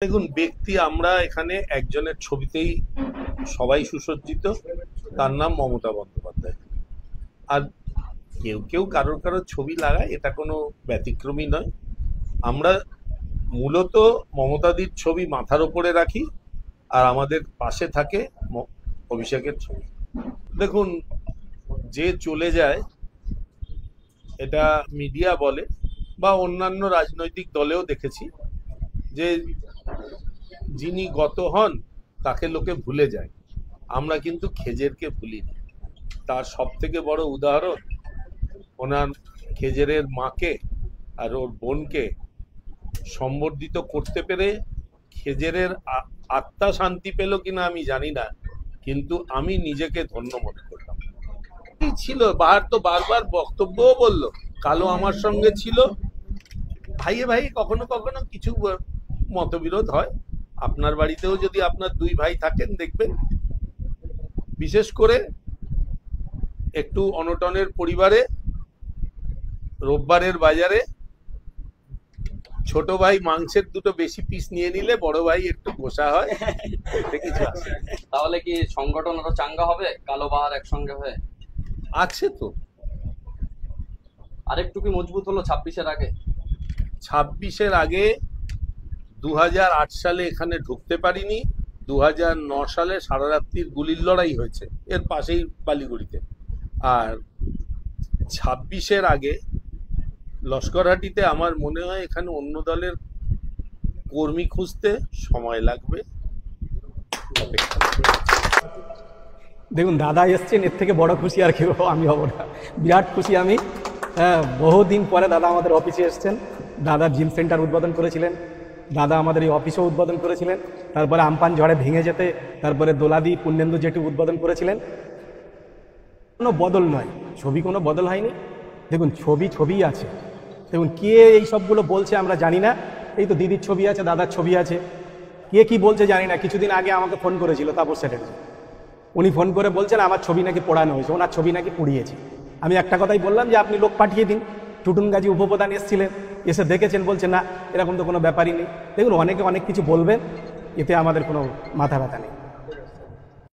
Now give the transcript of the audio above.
দেখুন, ব্যক্তি আমরা এখানে একজনের ছবিতেই সবাই সুসজ্জিত, তার নাম মমতা বন্দ্যোপাধ্যায়। আর কেউ কেউ কারোর কারোর ছবি লাগায়, এটা কোনো ব্যতিক্রমী নয়। আমরা মূলত মমতাদির ছবি মাথার ওপরে রাখি, আর আমাদের পাশে থাকে অভিষেকের ছবি। দেখুন, যে চলে যায়, এটা মিডিয়া বলে বা অন্যান্য রাজনৈতিক দলেও দেখেছি যে যিনি গত হন তাকে লোকে ভুলে যায়। আমরা কিন্তু খেজেরকে ভুলিনি। তার সব থেকে বড় উদাহরণ, ওনার খেজেরের মাকে আর ওর বোনকে সম্বর্ধিত করতে পেরে খেজেরের আত্মা শান্তি পেল কিনা আমি জানি না, কিন্তু আমি নিজেকে ধন্য মনে করলাম। ছিল বাহার তো বারবার বক্তব্যও বলল, কালো আমার সঙ্গে ছিল। ভাইয়ে ভাই কখনো কখনো কিছু মতবিরোধ হয়। আপনার বাড়িতেও যদি আপনার দুই ভাই থাকেন, দেখবেন বিশেষ করে একটু অনটনের পরিবারে রোববারের বাজারে ছোট ভাই মাংসের দুটো বেশি পিস নিয়ে নিলে বড় ভাই একটু গোসা হয়। তাহলে কি সংগঠন আরো চাঙ্গা হবে কালো বাহার একসঙ্গে হয়ে? আছে তো, আরেকটু কি মজবুত হলো 26-এর আগে? 26-এর আগে 2008 সালে এখানে ঢুকতে পারিনি। 2009 সালে সারা রাত্রির গুলির লড়াই হয়েছে এর পাশেই বালিগুড়িতে। আর 26-এর আগে লস্করহাটিতে আমার মনে হয় এখানে অন্য দলের কর্মী খুঁজতে সময় লাগবে। দেখুন, দাদা এসছেন, এর থেকে বড় খুশি আর কেউ আমি হব না। বিরাট খুশি আমি। বহুদিন পরে দাদা আমাদের অফিসে এসছেন। দাদা জিম সেন্টার উদ্বোধন করেছিলেন, দাদা আমাদের এই অফিসও উদ্বোধন করেছিলেন, তারপরে আমপান ঝড়ে ভেঙে যেতে তারপরে দোলাদি পুণ্যেন্দু যেটি উদ্বোধন করেছিলেন। কোনো বদল নয়, ছবি কোনো বদল হয়নি। দেখুন, ছবি ছবিই আছে। দেখুন, কে এই সবগুলো বলছে আমরা জানি না। এই তো দিদির ছবি আছে, দাদার ছবি আছে, কে কি বলছে জানি না। কিছুদিন আগে আমাকে ফোন করেছিল তাপস চ্যাটার্জি, উনি ফোন করে বলছেন আমার ছবি নাকি পোড়ানো হয়েছে, ওনার ছবি নাকি পুড়িয়েছে। আমি একটা কথাই বললাম যে আপনি লোক পাঠিয়ে দিন। টুটুন গাজী উপপ্রধান এসেছিলেন, এসে দেখেছেন, বলছেন না এরকম তো কোনো ব্যাপারই নেই। দেখুন, অনেকে অনেক কিছু বলবেন, এতে আমাদের কোনো মাথা ব্যথা নেই।